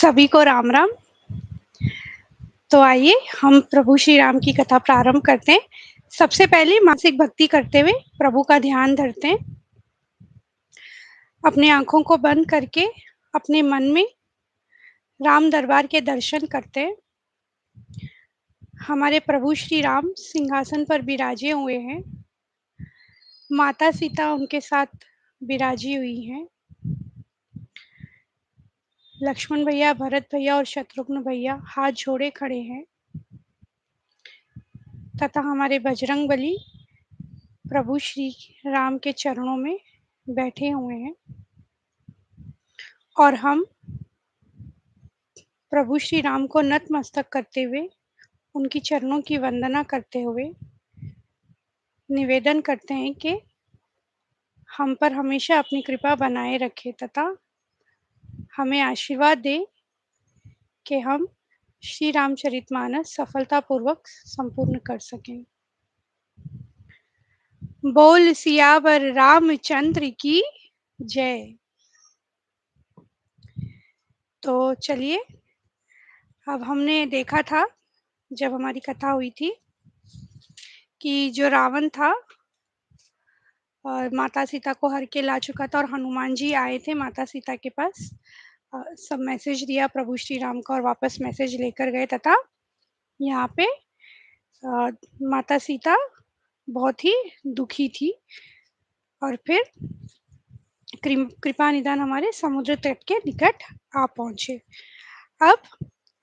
सभी को राम राम। तो आइए हम प्रभु श्री राम की कथा प्रारंभ करते हैं। सबसे पहले मानसिक भक्ति करते हुए प्रभु का ध्यान धरते हैं। अपने आंखों को बंद करके अपने मन में राम दरबार के दर्शन करते हैं। हमारे प्रभु श्री राम सिंहासन पर विराजे हुए हैं। माता सीता उनके साथ विराजी हुई हैं। लक्ष्मण भैया, भरत भैया और शत्रुघ्न भैया हाथ जोड़े खड़े हैं तथा हमारे बजरंगबली प्रभु श्री राम के चरणों में बैठे हुए हैं और हम प्रभु श्री राम को नतमस्तक करते हुए उनकी चरणों की वंदना करते हुए निवेदन करते हैं कि हम पर हमेशा अपनी कृपा बनाए रखे तथा हमें आशीर्वाद दे कि हम श्री रामचरितमानस सफलतापूर्वक संपूर्ण कर सकें। बोल सियावर रामचंद्र की जय। तो चलिए, अब हमने देखा था जब हमारी कथा हुई थी कि जो रावण था और माता सीता को हर के ला चुका था और हनुमान जी आए थे माता सीता के पास। सब मैसेज दिया प्रभु श्री राम का और वापस मैसेज लेकर गए तथा यहाँ पे माता सीता बहुत ही दुखी थी और फिर कृपा निदान हमारे समुद्र तट के निकट आ पहुंचे। अब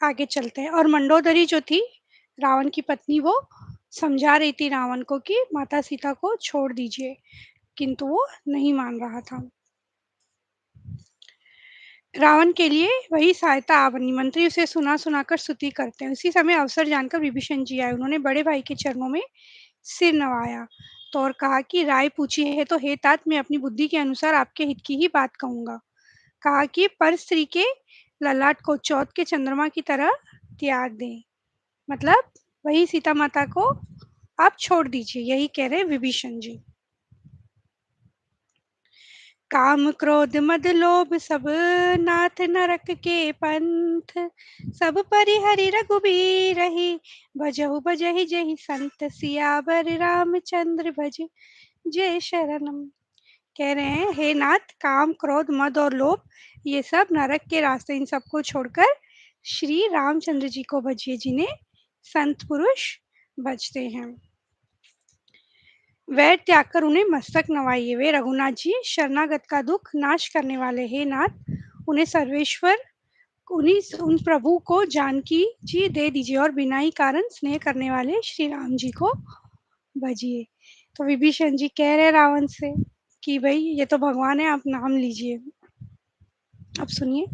आगे चलते हैं। और मंडोदरी जो थी रावण की पत्नी, वो समझा रही थी रावण को कि माता सीता को छोड़ दीजिए, किंतु वो नहीं मान रहा था। रावण के लिए वही सहायता आ बनी। मंत्री उसे सुना सुनाकर स्तुति करते हैं। उसी समय अवसर जानकर विभीषण जी आए। उन्होंने बड़े भाई के चरणों में सिर नवाया तो और कहा कि राय पूछी है तो हे तात, मैं अपनी बुद्धि के अनुसार आपके हित की ही बात कहूंगा। कहा कि पर स्त्री के ललाट को चौथ के चंद्रमा की तरह त्याग दें, मतलब वही सीता माता को आप छोड़ दीजिए, यही कह रहे विभीषण जी। काम क्रोध मद लोभ सब नाथ नरक के पंथ, सब परिहरि रघुबीर रही, भजहु भजहि जहि संत, सियावर रामचंद्र भज जय शरणम। कह रहे हैं हे नाथ, काम क्रोध मद और लोभ ये सब नरक के रास्ते, इन सबको छोड़कर श्री रामचंद्र जी को भजिए, जिन्हें संत पुरुष भजते हैं। वैर त्याग कर उन्हें मस्तक नवाइए। वे रघुनाथ जी शरणागत का दुख नाश करने वाले। हे नाथ, उन्हें सर्वेश्वर उन प्रभु को जानकी जी दे दीजिए और बिना ही कारण स्नेह करने वाले श्री राम जी को भजिए। तो विभीषण जी कह रहे रावण से कि भाई ये तो भगवान है, आप नाम लीजिए। अब सुनिए,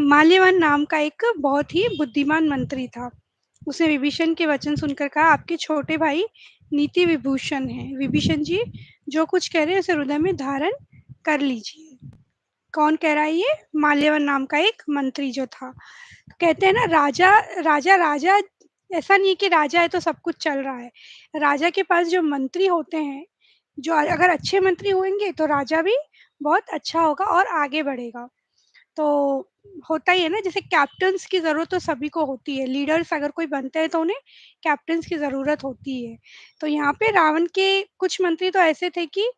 माल्यवान नाम का एक बहुत ही बुद्धिमान मंत्री था। उसने विभीषण के वचन सुनकर कहा, आपके छोटे भाई नीति विभूषण हैं। विभीषण जी जो कुछ कह रहे हैं उसे हृदय में धारण कर लीजिए। कौन कह रहा है ये? माल्यवान नाम का एक मंत्री जो था। कहते हैं ना, राजा राजा राजा ऐसा नहीं है कि राजा है तो सब कुछ चल रहा है। राजा के पास जो मंत्री होते हैं, जो अगर अच्छे मंत्री होंगे तो राजा भी बहुत अच्छा होगा और आगे बढ़ेगा। तो होता ही है ना, जैसे कैप्टन्स की ज़रूरत तो सभी को होती है। लीडर्स अगर कोई बनते हैं तो उन्हें कैप्टन्स की ज़रूरत होती है। तो यहाँ पे रावण के कुछ मंत्री तो ऐसे थे कि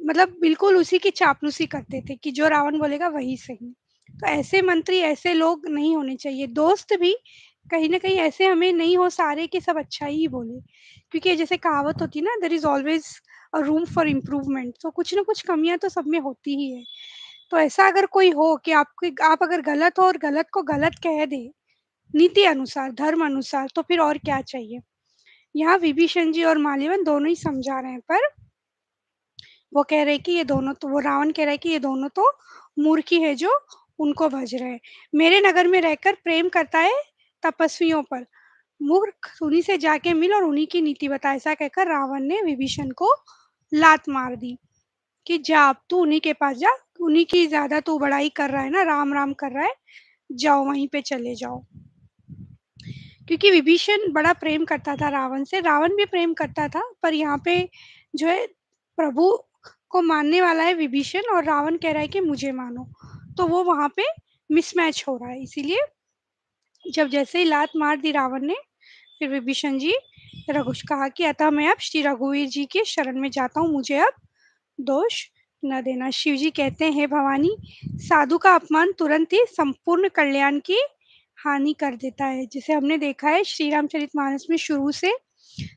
मतलब बिल्कुल उसी की चापलूसी करते थे कि जो रावण बोलेगा वही सही। तो ऐसे मंत्री, ऐसे लोग नहीं होने चाहिए। दोस्त भी कहीं न कहीं ऐसे हमें नहीं हो सारे कि सब अच्छा ही बोले, क्योंकि जैसे कहावत होती है ना, there is always a room for improvement. तो कुछ ना कुछ कमियाँ तो सब में होती ही है। तो ऐसा अगर कोई हो कि आप अगर गलत हो और गलत को गलत कह दे, नीति अनुसार, धर्म अनुसार, तो फिर और क्या चाहिए। यहाँ विभीषण जी और माल्यवान दोनों ही समझा रहे हैं, पर वो कह रहे कि ये दोनों तो, वो रावण कह रहा है कि ये दोनों तो मूर्ख ही है जो उनको भज रहे हैं। मेरे नगर में रहकर प्रेम करता है तपस्वियों पर, मूर्ख उन्हीं से जाके मिल और उन्हीं की नीति बता। ऐसा कहकर रावण ने विभीषण को लात मार दी कि जा, अब तू उन्हीं के पास जा, उन्हीं की ज्यादा तू बड़ाई कर रहा है ना, राम राम कर रहा है, जाओ वहीं पे चले जाओ। क्योंकि विभीषण बड़ा प्रेम करता था रावण से, रावण भी प्रेम करता था, पर यहाँ पे जो है प्रभु को मानने वाला है विभीषण और रावण कह रहा है कि मुझे मानो। तो वो वहां पे मिसमैच हो रहा है। इसीलिए जब जैसे ही लात मार दी रावण ने, फिर विभीषण जी रघु कहा कि अतः मैं अब श्री रघुवीर जी के शरण में जाता हूँ, मुझे अब दोष न देना। शिव जी कहते हैं, हे भवानी, साधु का अपमान तुरंत ही संपूर्ण कल्याण की हानि कर देता है। जिसे हमने देखा है श्री रामचरितमानस में शुरू से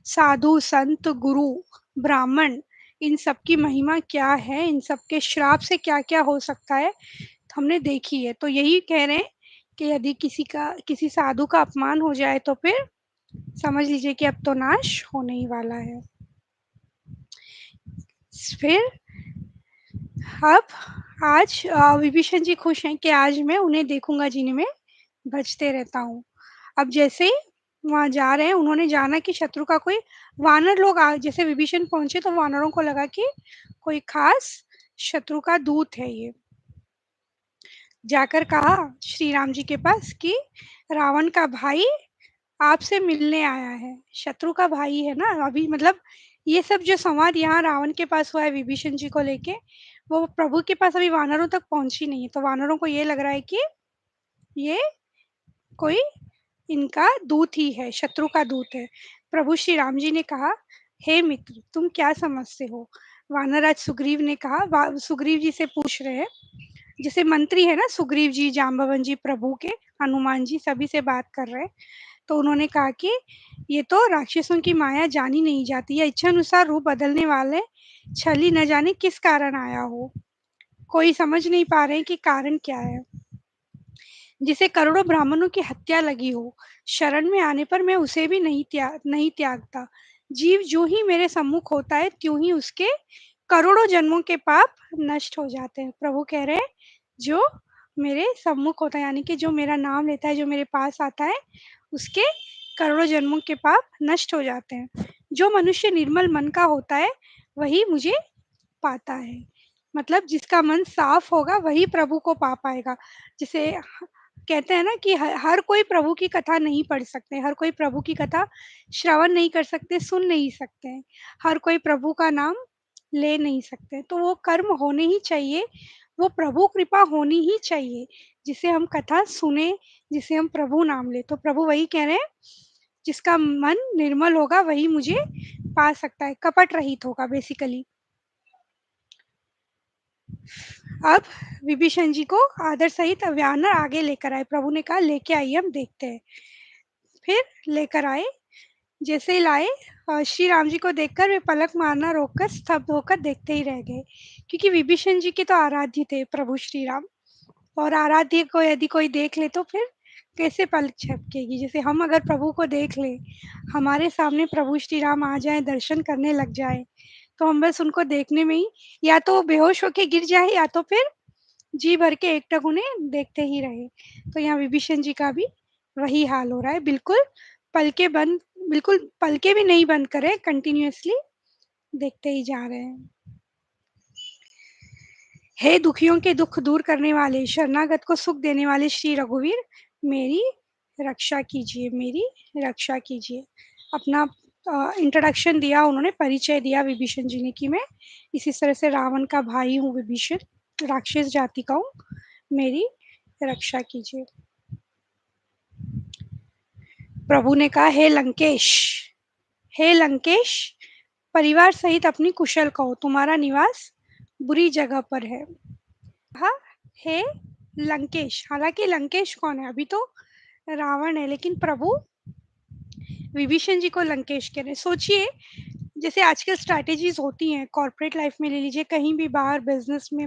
साधु संत गुरु ब्राह्मण इन सब की महिमा क्या है, इन सब के श्राप से क्या क्या हो सकता है हमने देखी है। तो यही कह रहे हैं कि यदि किसी साधु का अपमान हो जाए तो फिर समझ लीजिए कि अब तो नाश होने ही वाला है। फिर अब आज विभीषण जी खुश हैं कि आज मैं उन्हें देखूंगा जिन्हें मैं भजते रहता हूँ। अब जैसे ही वहां जा रहे हैं, उन्होंने जाना कि शत्रु का कोई वानर लोग जैसे विभीषण पहुंचे तो वानरों को लगा कि कोई खास शत्रु का दूत है ये। जाकर कहा श्री राम जी के पास कि रावण का भाई आपसे मिलने आया है। शत्रु का भाई है ना, अभी मतलब ये सब जो संवाद यहाँ रावण के पास हुआ है विभीषण जी को लेके, वो प्रभु के पास अभी वानरों तक पहुंची नहीं है। तो वानरों को ये लग रहा है कि ये कोई इनका दूत ही है, शत्रु का दूत है। प्रभु श्री राम जी ने कहा, हे मित्र, तुम क्या समझते हो? वानरराज सुग्रीव ने कहा, सुग्रीव जी से पूछ रहे हैं, जैसे मंत्री है ना सुग्रीव जी, जाम्बवन जी प्रभु के, हनुमान जी सभी से बात कर रहे हैं। तो उन्होंने कहा कि ये तो राक्षसों की माया जानी नहीं जाती है, इच्छा अनुसार रूप बदलने वाले छली न जाने किस कारण आया हो, कोई समझ नहीं पा रहे कि कारण क्या है। जिसे करोड़ों ब्राह्मणों की हत्या लगी हो, शरण में आने पर मैं उसे भी नहीं त्यागता। जीव जो ही मेरे सम्मुख होता है त्यों ही उसके करोड़ों जन्मों के पाप नष्ट हो जाते हैं। प्रभु कह रहे हैं, जो मेरे सम्मुख होता है यानी कि जो मेरा नाम लेता है, जो मेरे पास आता है, उसके करोड़ों जन्मों के पाप नष्ट हो जाते हैं। जो मनुष्य निर्मल मन का होता है वही मुझे पाता है। मतलब जिसका मन साफ होगा वही प्रभु को पा पाएगा। जिसे कहते हैं ना कि हर कोई प्रभु की कथा नहीं पढ़ सकते, हर कोई प्रभु की कथा श्रवण नहीं कर सकते, सुन नहीं सकते हैं, हर कोई प्रभु का नाम ले नहीं सकते। तो वो कर्म होने ही चाहिए, वो प्रभु कृपा होनी ही चाहिए, जिसे हम कथा सुने, जिसे हम प्रभु नाम ले। तो प्रभु वही कह रहे हैं, जिसका मन निर्मल होगा वही मुझे पा सकता है, कपट रहित होगा बेसिकली। अब विभीषण जी को आदर सहित वानर आगे लेकर आए। प्रभु ने कहा लेके आइए, हम देखते हैं। फिर लेकर आए। जैसे ही लाए, श्री राम जी को देखकर वे पलक मारना रोककर स्तब्ध होकर देखते ही रह गए, क्योंकि विभीषण जी के तो आराध्य थे प्रभु श्री राम। और आराध्य को यदि कोई देख ले तो फिर कैसे पलक झपकेगी। जैसे हम अगर प्रभु को देख ले, हमारे सामने प्रभु श्री राम आ जाए, दर्शन करने लग जाए, तो हम बस उनको देखने में ही या तो बेहोश होके गिर जाए या तो फिर जी भर के एकटक उन्हें देखते ही रहे। तो यहाँ विभीषण जी का भी वही हाल हो रहा है। बिल्कुल पलके भी नहीं बंद करे, कंटिन्यूअसली देखते ही जा रहे हैं। हे दुखियों के दुख दूर करने वाले, शरणागत को सुख देने वाले श्री रघुवीर, मेरी रक्षा कीजिए, मेरी रक्षा कीजिए। अपना इंट्रोडक्शन दिया उन्होंने, परिचय दिया विभीषण जी ने कि मैं इसी तरह से रावण का भाई हूँ, विभीषण राक्षस जाति का हूँ, मेरी रक्षा कीजिए। प्रभु ने कहा, हे लंकेश, परिवार सहित अपनी कुशल कहो, तुम्हारा निवास बुरी जगह पर है। हाँ, हे लंकेश, हालांकि लंकेश कौन है? अभी तो रावण है, लेकिन प्रभु विभीषण जी को लंकेश कह रहे हैं। सोचिए, जैसे आजकल स्ट्रैटेजीज होती हैं कॉर्पोरेट लाइफ में, ले लीजिए कहीं भी बाहर बिजनेस में,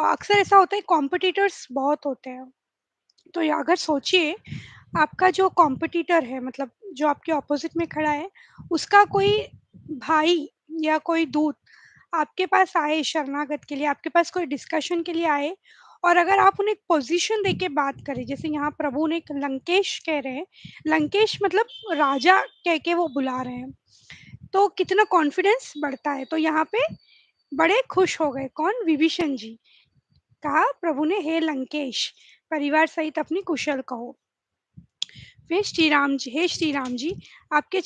अक्सर ऐसा होता है कॉम्पिटिटर्स बहुत होते हैं। तो अगर सोचिए, आपका जो कॉम्पिटिटर है, मतलब जो आपके ऑपोजिट में खड़ा है, उसका कोई भाई या कोई दूत आपके पास आए शरणागत के लिए, आपके पास कोई डिस्कशन के लिए आए, और अगर आप उन्हें पोजीशन दे के बात करें, जैसे यहाँ प्रभु ने लंकेश कह रहे हैं, लंकेश मतलब राजा कह के वो बुला रहे हैं, तो कितना कॉन्फिडेंस बढ़ता है। तो यहाँ पे बड़े खुश हो गए, कौन? विभीषण जी। कहा प्रभु ने, हे लंकेश, परिवार सहित अपनी कुशल कहो। फिर श्री राम जी, हे श्री राम जी, आपके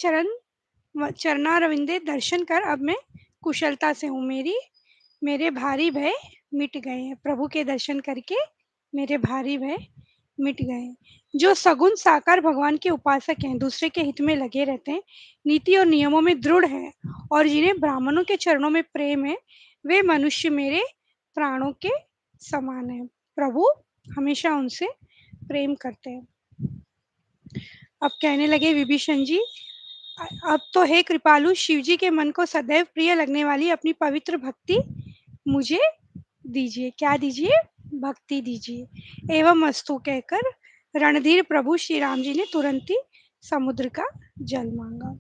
चरणारविंदे दर्शन कर अब मैं कुशलता से हूँ, मेरे भारी भय मिट गए हैं। प्रभु के दर्शन करके मेरे भारी भय मिट गए। जो सगुण साकार भगवान के उपासक हैं, दूसरे के हित में लगे रहते हैं, नीति और नियमों में दृढ़ हैं और जिन्हें ब्राह्मणों के चरणों में प्रेम है, वे मनुष्य मेरे प्राणों के समान हैं। प्रभु हमेशा उनसे प्रेम करते हैं। अब कहने लगे विभीषण जी, अब तो हे कृपालु, शिव जी के मन को सदैव प्रिय लगने वाली अपनी पवित्र भक्ति मुझे दीजिए। क्या दीजिए? भक्ति दीजिए। एवं अस्तु कहकर रणधीर प्रभु श्री राम जी ने तुरंत ही समुद्र का जल मांगा।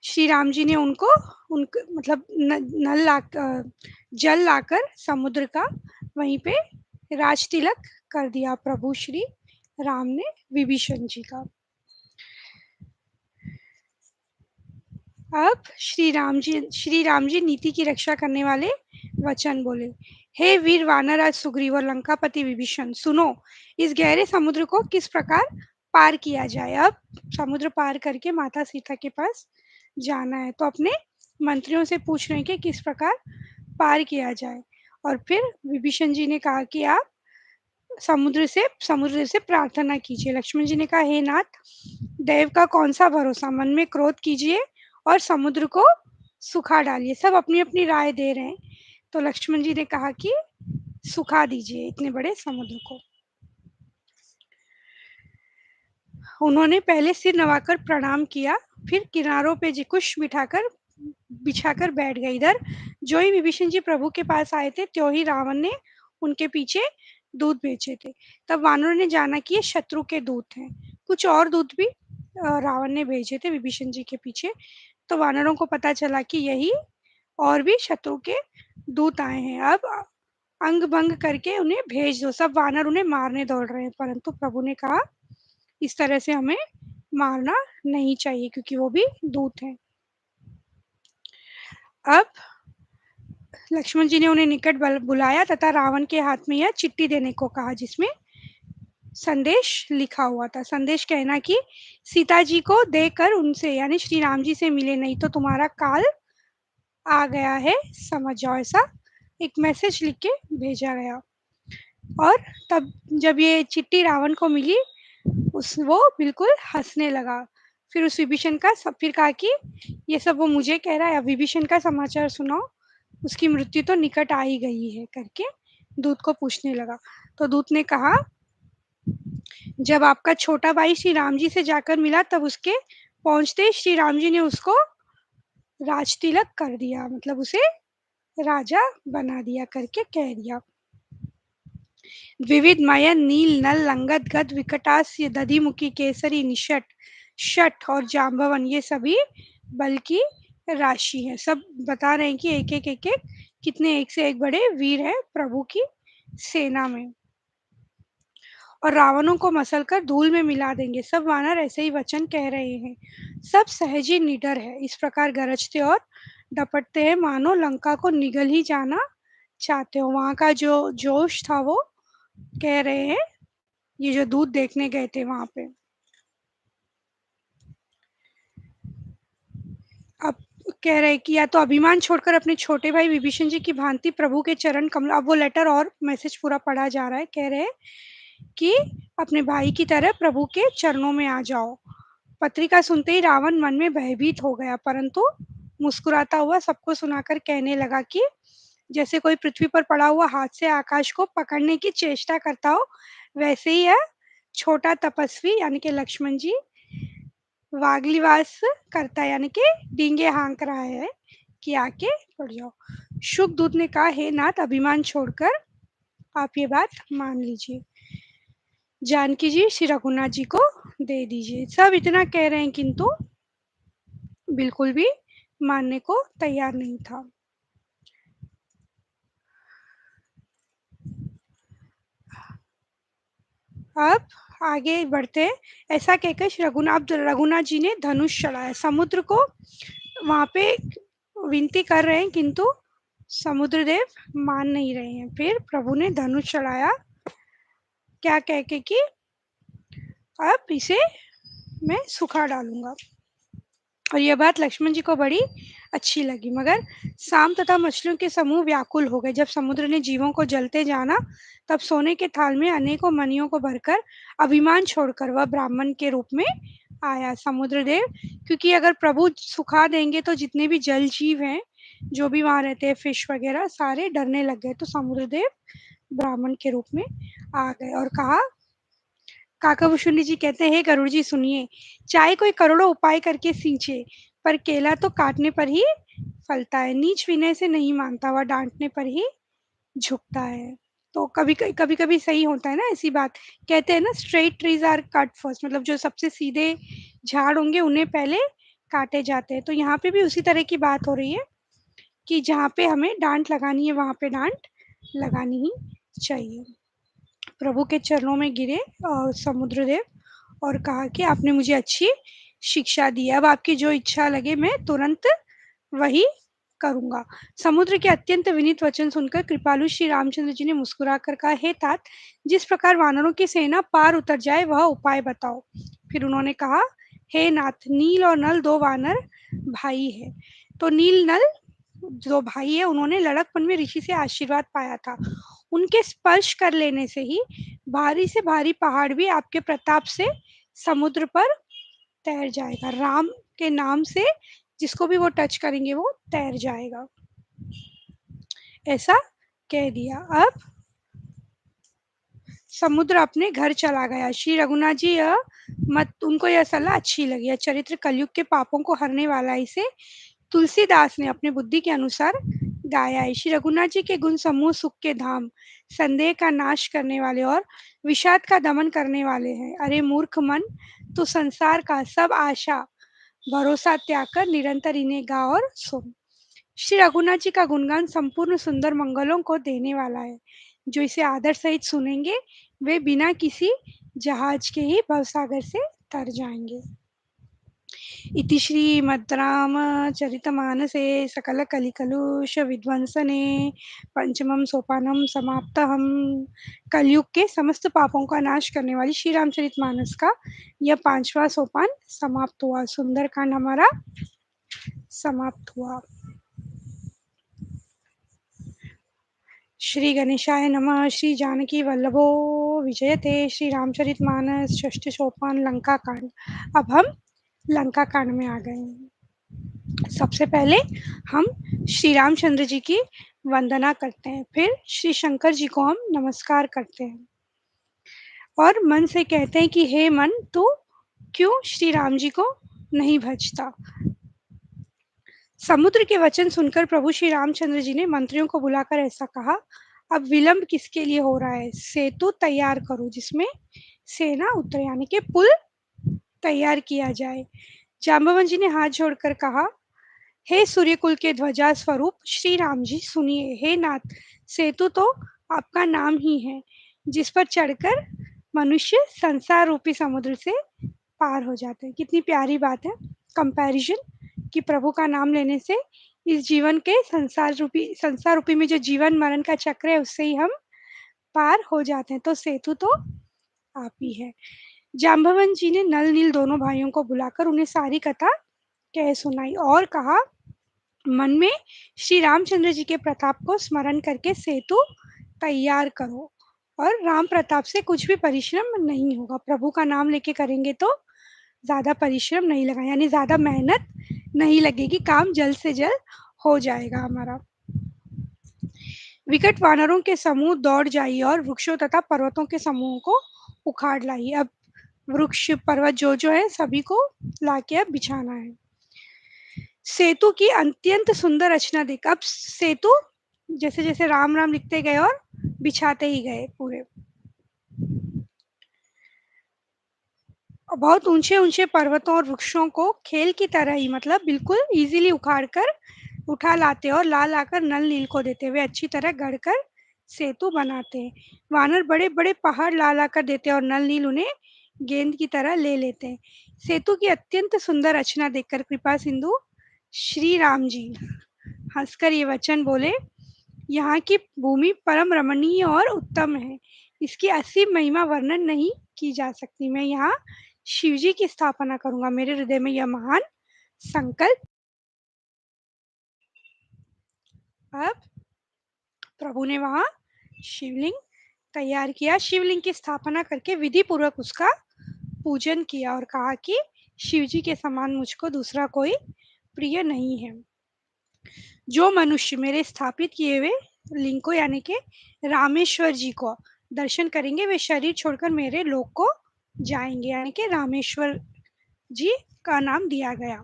श्री राम जी ने उनको मतलब नल ला जल लाकर समुद्र का वहीं पे राज तिलक कर दिया प्रभु श्री राम ने विभीषण जी का। अब श्री राम जी नीति की रक्षा करने वाले वचन बोले। हे वीर वानराज सुग्रीव और लंकापति विभीषण, सुनो, इस गहरे समुद्र को किस प्रकार पार किया जाए। अब समुद्र पार करके माता सीता के पास जाना है, तो अपने मंत्रियों से पूछ रहे हैं कि किस प्रकार पार किया जाए। और फिर विभीषण जी ने कहा कि आप समुद्र से प्रार्थना कीजिए। लक्ष्मण जी ने कहा, हे नाथ, देव का कौन सा भरोसा, मन में क्रोध कीजिए और समुद्र को सुखा डालिए। सब अपनी अपनी राय दे रहे हैं, तो लक्ष्मण जी ने कहा कि सुखा दीजिए इतने बड़े समुद्र को। उन्होंने पहले सिर नवाकर प्रणाम किया, फिर किनारों पे कुश बिछाकर बैठ गए। इधर जो ही विभीषण जी प्रभु के पास आए थे, त्यों ही रावण ने उनके पीछे दूत भेजे थे। तब वानरों ने जाना कि ये शत्रु के दूत हैं। कुछ और दूत भी रावण ने भेजे थे विभीषण जी के पीछे। तो वानरों को पता चला कि यही और भी शत्रु के दूत आए हैं। अब अंग भंग करके उन्हें भेज दो। सब वानर उन्हें मारने दौड़ रहे हैं, परंतु प्रभु ने कहा इस तरह से हमें मारना नहीं चाहिए, क्योंकि वो भी दूत हैं। अब लक्ष्मण जी ने उन्हें निकट बुलाया तथा रावण के हाथ में यह चिट्ठी देने को कहा, जिसमें संदेश लिखा हुआ था। संदेश कहना कि सीता जी को देकर उनसे यानी श्री राम जी से मिले, नहीं तो तुम्हारा काल आ गया है, समझ जाओ। ऐसा एक मैसेज लिख के भेजा गया। और तब जब ये चिट्ठी रावण को मिली, वो बिल्कुल हंसने लगा। फिर उस विभीषण का सब फिर कहा कि ये सब वो मुझे कह रहा है, अब विभीषण का समाचार सुनाओ, उसकी मृत्यु तो निकट आ ही गई है करके दूत को पूछने लगा। तो दूत ने कहा, जब आपका छोटा भाई श्री राम जी से जाकर मिला, तब उसके पहुंचते श्री राम जी ने उसको राज तिलक कर दिया, मतलब उसे राजा बना दिया करके कह दिया। विविध मयन नील नल लंगद गद विकटास्य दधिमुखी केसरी निषट शठ और जाम्बवन, ये सभी बल की राशि है। सब बता रहे हैं कि एक एक कितने एक से एक बड़े वीर हैं प्रभु की सेना में, और रावणों को मसलकर धूल में मिला देंगे। सब वानर ऐसे ही वचन कह रहे हैं। सब सहज ही निडर है, इस प्रकार गरजते और डपटते हैं मानो लंका को निगल ही जाना चाहते हो। वहां का जो जोश था वो कह रहे हैं, ये जो दूध देखने गए थे वहां पे। अब कह रहे कि या तो अभिमान छोड़कर अपने छोटे भाई विभीषण जी की भांति प्रभु के चरण कमल, अब वो लेटर और मैसेज पूरा पढ़ा जा रहा है। कह रहे कि अपने भाई की तरह प्रभु के चरणों में आ जाओ। पत्रिका सुनते ही रावण मन में भयभीत हो गया, परंतु मुस्कुराता हुआ सबको सुनाकर कहने लगा कि जैसे कोई पृथ्वी पर पड़ा हुआ हाथ से आकाश को पकड़ने की चेष्टा करता हो, वैसे ही यह छोटा तपस्वी यानी कि लक्ष्मण जी वागलीवास करता है, यानी कि डींगे हाँक रहा है कि आके पड़ जाओ। शुभदूत ने कहा, हे नाथ, अभिमान छोड़कर आप ये बात मान लीजिए, जानकी जी श्री रघुनाथ जी को दे दीजिए। सब इतना कह रहे हैं, किंतु बिल्कुल भी मानने को तैयार नहीं था। अब आगे बढ़ते, ऐसा कहकर श्री रघुनाथ जी ने धनुष चढ़ाया। समुद्र को वहां पे विनती कर रहे हैं, किंतु समुद्र देव मान नहीं रहे हैं। फिर प्रभु ने धनुष चढ़ाया, क्या कह के कि अब इसे मैं सुखा डालूंगा। और यह बात लक्ष्मण जी को बड़ी अच्छी लगी। मगर सांप तथा मछलियों के समूह व्याकुल हो गए। जब समुद्र ने जीवों को जलते जाना, तब सोने के थाल में अनेकों मणियों को भरकर अभिमान छोड़कर वह ब्राह्मण के रूप में आया। समुद्र देव, क्योंकि अगर प्रभु सुखा देंगे तो जितने भी जल जीव हैं, जो भी वहां रहते हैं, फिश वगैरह, सारे डरने लग गए। तो समुद्र देव ब्राह्मण के रूप में आ गए और कहा, काकाभूषुंडी जी कहते हैं, हे गरुड़ जी सुनिए, चाहे कोई करोड़ों उपाय करके सींचे, पर केला तो काटने पर ही फलता है। नीच विनय से नहीं मानता, वह डांटने पर ही झुकता है। तो कभी कभी सही होता है ना ऐसी बात। कहते हैं ना, straight trees are cut first, मतलब जो सबसे सीधे झाड़ होंगे उन्हें पहले काटे जाते हैं। तो यहाँ पे भी उसी तरह की बात हो रही है कि जहाँ पे हमें डांट लगानी है वहां पे डांट लगानी ही चाहिए। प्रभु के चरणों में गिरे समुद्रदेव और कहा कि आपने मुझे अच्छी शिक्षा दी, अब आपकी जो इच्छा लगे मैं तुरंत वही करूंगा। समुद्र के अत्यंत विनीत वचन सुनकर कृपालु श्री रामचंद्र जी ने मुस्कुराकर कहा, हे तात, जिस प्रकार वानरों की सेना पार उतर जाए वह उपाय बताओ। फिर उन्होंने कहा, हे नाथ, नील और नल दो वानर भाई है। तो नील नल जो भाई है, उन्होंने लड़कपन में ऋषि से आशीर्वाद पाया था। उनके स्पर्श कर लेने से ही भारी से भारी पहाड़ भी आपके प्रताप से समुद्र पर तैर जाएगा। राम के नाम से जिसको भी वो टच करेंगे वो तैर जाएगा, ऐसा कह दिया। अब समुद्र अपने घर चला गया। श्री रघुनाथ जी मत उनको यह सलाह अच्छी लगी। चरित्र कलयुग के पापों को हरने वाला इसे तुलसीदास ने अपनी बुद्धि के अनुसार गाया है। श्री रघुनाथ जी के गुण समूह सुख के धाम, संदेह का नाश करने वाले और विषाद का दमन करने वाले हैं। अरे मूर्ख मन, तू संसार का सब आशा भरोसा त्याग कर निरंतर इन्हें गा और सुन। श्री रघुनाथ जी का गुणगान संपूर्ण सुंदर मंगलों को देने वाला है। जो इसे आदर सहित सुनेंगे वे बिना किसी जहाज के ही भवसागर से तर जाएंगे। इति श्रीमद्रामचरितमानसे सकलकलिकलुष विध्वंसने पंचमं सोपानम समाप्तहम। कलयुग के समस्त पापों का नाश करने वाली श्री रामचरितमानस का यह 5वां सोपान समाप्त हुआ। सुंदरकांड हमारा समाप्त हुआ। श्री गणेशाय नमः। श्री जानकी वल्लभो विजयते। श्री रामचरितमानस षष्ठ सोपान लंका कांड। अब हम लंका कांड में आ गए हैं। सबसे पहले हम श्री रामचंद्र जी की वंदना करते हैं, फिर श्री शंकर जी को हम नमस्कार करते हैं और मन से कहते हैं कि हे मन, तू क्यों श्री राम जी को नहीं भजता। समुद्र के वचन सुनकर प्रभु श्री रामचंद्र जी ने मंत्रियों को बुलाकर ऐसा कहा, अब विलंब किसके लिए हो रहा है, सेतु तैयार करो जिसमें सेना उतरे, यानी कि पुल तैयार किया जाए। जाम्बवन जी ने हाथ जोड़कर कहा, हे सूर्यकुल के ध्वजा स्वरूप श्री राम जी सुनिए। हे नाथ, सेतु तो आपका नाम ही है, जिस पर चढ़कर मनुष्य संसार रूपी समुद्र से पार हो जाते हैं। कितनी प्यारी बात है कंपैरिजन, कि प्रभु का नाम लेने से इस जीवन के संसार रूपी में जो जीवन मरण का चक्र है उससे ही हम पार हो जाते हैं। तो सेतु तो आप ही है। जाम्बवन जी ने नल नील दोनों भाइयों को बुलाकर उन्हें सारी कथा कह सुनाई और कहा, मन में श्री रामचंद्र जी के प्रताप को स्मरण करके सेतु तैयार करो और राम प्रताप से कुछ भी परिश्रम नहीं होगा। प्रभु का नाम लेके करेंगे तो ज्यादा परिश्रम नहीं लगा, यानी ज्यादा मेहनत नहीं लगेगी, काम जल्द से जल्द हो जाएगा हमारा। विकट वानरों के समूह दौड़ जाइए और वृक्षों तथा पर्वतों के समूह को उखाड़ लाइए। अब वृक्ष पर्वत जो है सभी को लाके अब बिछाना है। सेतु की अत्यंत सुंदर रचना देख, अब सेतु जैसे जैसे राम राम लिखते गए और बिछाते ही गए पूरे। बहुत ऊंचे ऊंचे पर्वतों और वृक्षों को खेल की तरह ही, मतलब बिल्कुल इजीली उखाड़ कर उठा लाते और ला लाकर नल नील को देते हुए अच्छी तरह गढ़कर सेतु बनाते हैं। वानर बड़े बड़े पहाड़ ला ला कर देते और नल नील उन्हें गेंद की तरह ले लेते हैं। सेतु की अत्यंत सुंदर रचना देखकर कृपा सिंधु श्री राम जी हंसकर ये वचन बोले, यहाँ की भूमि परम रमणीय और उत्तम है, इसकी असीम महिमा वर्णन नहीं की जा सकती। मैं यहाँ शिव जी की स्थापना करूंगा। मेरे हृदय में यह महान संकल्प। अब प्रभु ने वहां शिवलिंग तैयार किया, शिवलिंग की स्थापना करके विधि पूर्वक उसका पूजन किया और कहा कि शिव जी के समान मुझको दूसरा कोई प्रिय नहीं है। जो मनुष्य मेरे स्थापित किए हुए लिंग को यानी कि रामेश्वर जी को दर्शन करेंगे वे शरीर छोड़कर मेरे लोक को जाएंगे, यानी कि रामेश्वर जी का नाम दिया गया।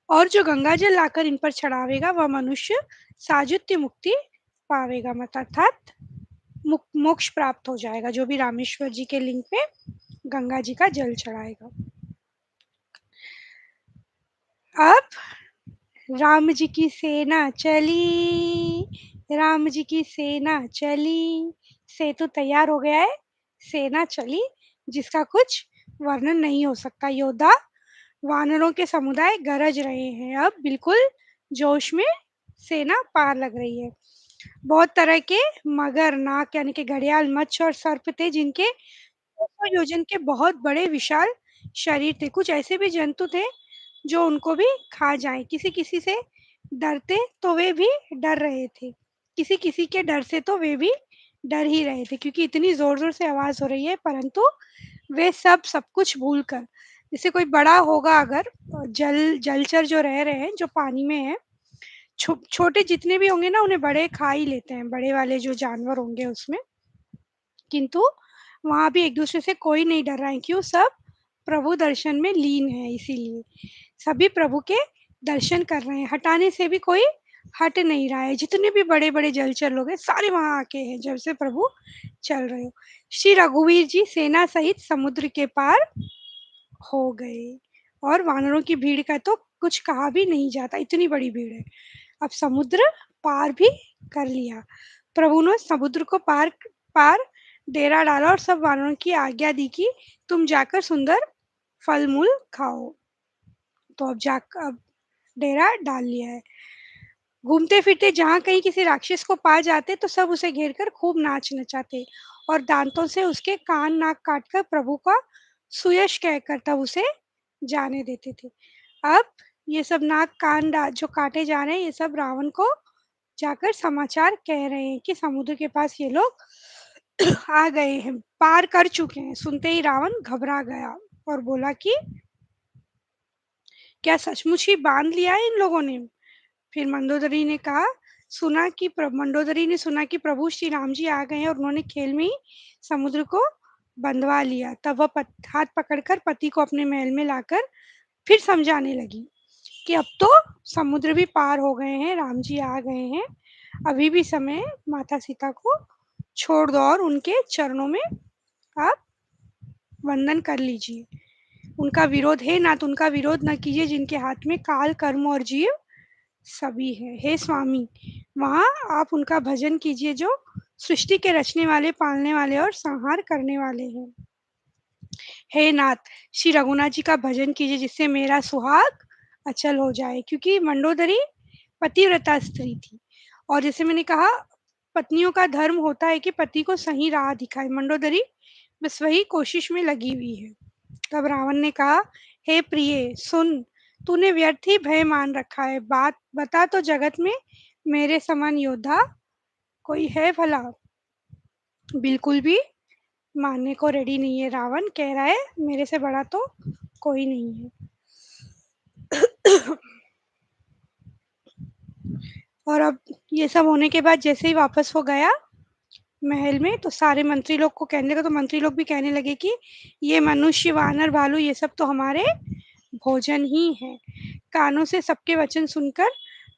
और जो गंगा जल लाकर इन पर चढ़ावेगा वह मनुष्य साजुत्य मुक्ति पावेगा, मत अर्थात मोक्ष प्राप्त हो जाएगा, जो भी रामेश्वर जी के लिंग पे गंगा जी का जल चढ़ाएगा। अब राम जी की सेना चली, राम जी की सेना चली, सेतु तैयार हो गया है, सेना चली जिसका कुछ वर्णन नहीं हो सकता। योद्धा वानरों के समुदाय गरज रहे हैं, अब बिल्कुल जोश में सेना पार लग रही है। बहुत तरह के मगर, नाग यानी कि घड़ियाल, मच्छ और सर्प थे जिनके 200 योजन के बहुत बड़े विशाल शरीर थे। कुछ ऐसे भी जंतु थे जो उनको भी खा जाएं। किसी किसी से डरते तो वे भी डर रहे थे, किसी किसी के डर से तो वे भी डर ही रहे थे, क्योंकि इतनी जोर जोर से आवाज हो रही है। परंतु वे सब कुछ भूल कर, जैसे कोई बड़ा होगा अगर, जलचर जो रह रहे हैं जो पानी में है, छोटे जितने भी होंगे ना उन्हें बड़े खा ही लेते हैं, बड़े वाले जो जानवर होंगे उसमें। किंतु वहां भी एक दूसरे से कोई नहीं डर रहा है, क्यों? सब प्रभु दर्शन में लीन है, इसीलिए सभी प्रभु के दर्शन कर रहे हैं, हटाने से भी कोई हट नहीं रहा है। जितने भी बड़े बड़े जलचर लोग हैं सारे वहां आके हैं जब से प्रभु चल रहे हो। श्री रघुवीर जी सेना सहित समुद्र के पार हो गए, और वानरों की भीड़ का तो कुछ कहा भी नहीं जाता, इतनी बड़ी भीड़ है। अब समुद्र पार भी कर लिया, प्रभु ने समुद्र को पार पार डेरा डाला और सब वानरों की आज्ञा दी कि तुम जाकर सुंदर फल मूल खाओ। तो अब डेरा डाल लिया है। घूमते फिरते जहाँ कहीं किसी राक्षस को पा जाते तो सब उसे घेर कर खूब नाच नचाते और दांतों से उसके कान नाक काट कर प्रभु का सुयश कहकर तब उसे जाने देते थे। अब ये सब नाक कान जो काटे जा रहे हैं ये सब रावण को जाकर समाचार कह रहे हैं कि समुद्र के पास ये लोग आ गए हैं, पार कर चुके हैं। सुनते ही रावण घबरा गया और बोला कि क्या सचमुच ही बांध लिया है इन लोगों ने? फिर मंदोदरी ने कहा, मंदोदरी ने सुना कि प्रभु श्री राम जी आ गए हैं और उन्होंने खेल में ही समुद्र को बंधवा लिया। तब वह हाथ पकड़कर पति को अपने महल में लाकर फिर समझाने लगी कि अब तो समुद्र भी पार हो गए हैं, राम जी आ गए हैं, अभी भी समय, माता सीता को छोड़ दो और उनके चरणों में आप वंदन कर लीजिए। उनका विरोध है ना, तो उनका विरोध न कीजिए जिनके हाथ में काल कर्म और जीव सभी है। हे स्वामी, वहाँ आप उनका भजन कीजिए जो सृष्टि के रचने वाले, पालने वाले और संहार करने वाले हैं। हे नाथ, श्री रघुनाथ जी का भजन कीजिए जिससे मेरा सुहाग अचल हो जाए, क्योंकि मंडोदरी पतिव्रता स्त्री थी और जैसे मैंने कहा पत्नियों का धर्म होता है कि पति को सही राह दिखाए। मंडोदरी बस वही कोशिश में लगी हुई है। तब रावण ने कहा, हे प्रिय सुन, तूने व्यर्थ ही भय मान रखा है, बात बता तो जगत में मेरे समान योद्धा कोई है भला? बिल्कुल भी मानने को रेडी नहीं है, रावण कह रहा है मेरे से बड़ा तो कोई नहीं है। और अब ये सब होने के बाद जैसे ही वापस हो गया महल में तो सारे मंत्री लोग को कहने लगा, तो मंत्री लोग भी कहने लगे कि ये मनुष्य, वानर, भालू ये सब तो हमारे भोजन ही है। कानों से सबके वचन सुनकर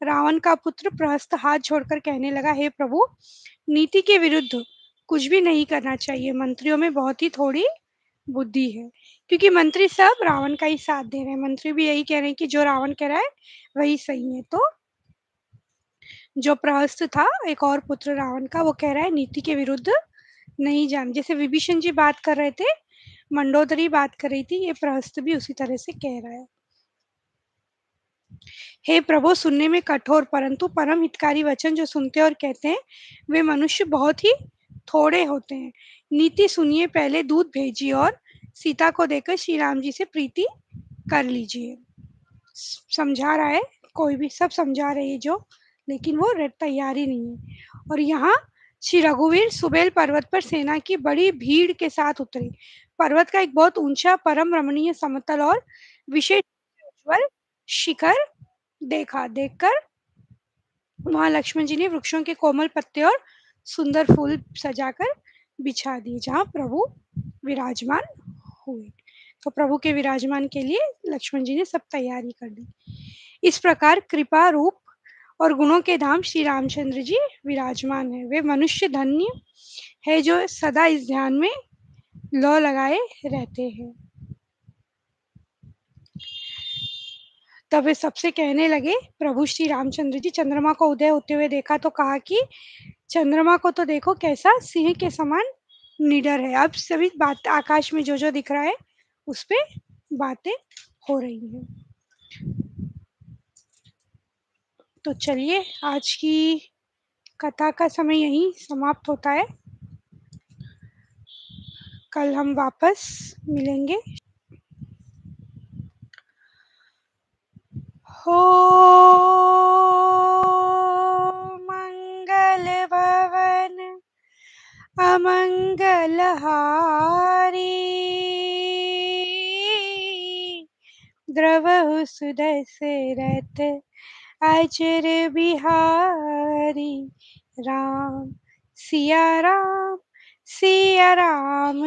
रावण का पुत्र प्रहस्त हाथ जोड़कर कहने लगा, हे प्रभु, नीति के विरुद्ध कुछ भी नहीं करना चाहिए, मंत्रियों में बहुत ही थोड़ी बुद्धि है, क्योंकि मंत्री सब रावण का ही साथ दे रहे हैं। मंत्री भी यही कह रहे हैं कि जो रावण कह रहा है वही सही है। तो जो प्रहस्त था एक और पुत्र रावण का, वो कह रहा है नीति के विरुद्ध नहीं जान, जैसे विभीषण जी बात कर रहे थे, मंडोदरी बात कर रही थी, ये प्रहस्त भी उसी तरह से कह रहा है। हे प्रभु, सुनने में कठोर परंतु परम हितकारी वचन जो सुनते और कहते हैं वे मनुष्य बहुत ही थोड़े होते हैं। नीति सुनिए, पहले दूध भेजिए और सीता को देकर श्री राम जी से प्रीति कर लीजिए। समझा रहा है, कोई भी सब समझा रहे हैं जो, लेकिन वो तैयार ही नहीं है। और यहाँ श्री रघुवीर सुबेल पर्वत पर सेना की बड़ी भीड़ के साथ उतरे। पर्वत का एक बहुत ऊंचा परम रमणीय समतल और विशेष उज्ज्वल शिखर देखा। देखकर वहां लक्ष्मण जी ने वृक्षों के कोमल पत्ते और सुंदर फूल सजाकर बिछा दिए जहाँ प्रभु विराजमान हुए। तो प्रभु के विराजमान के लिए लक्ष्मण जी ने सब तैयारी कर दी। इस प्रकार कृपा रूप और गुणों के धाम श्री रामचंद्र जी विराजमान है। वे मनुष्य धन्य है जो सदा इस ध्यान में लौ लगाए रहते हैं। तब वे सबसे कहने लगे, प्रभु श्री रामचंद्र जी चंद्रमा को उदय होते हुए देखा तो कहा कि चंद्रमा को तो देखो कैसा सिंह के समान निडर है। अब सभी बात आकाश में जो जो दिख रहा है उस पे बातें हो रही हैं। तो चलिए आज की कथा का समय यहीं समाप्त होता है। कल हम वापस मिलेंगे। हो मंगल भवन अमंगल हारी द्रवहु सुदशरथ अजर बिहारी राम सिया राम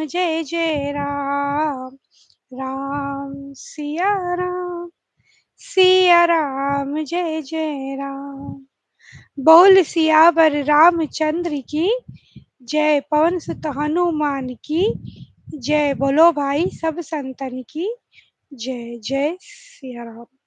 जय जय राम राम सिया राम जय जय राम। बोल सियावर रामचंद्र की जय। पवन सुत हनुमान की जय। बोलो भाई सब संतन की जय। जय सिया राम।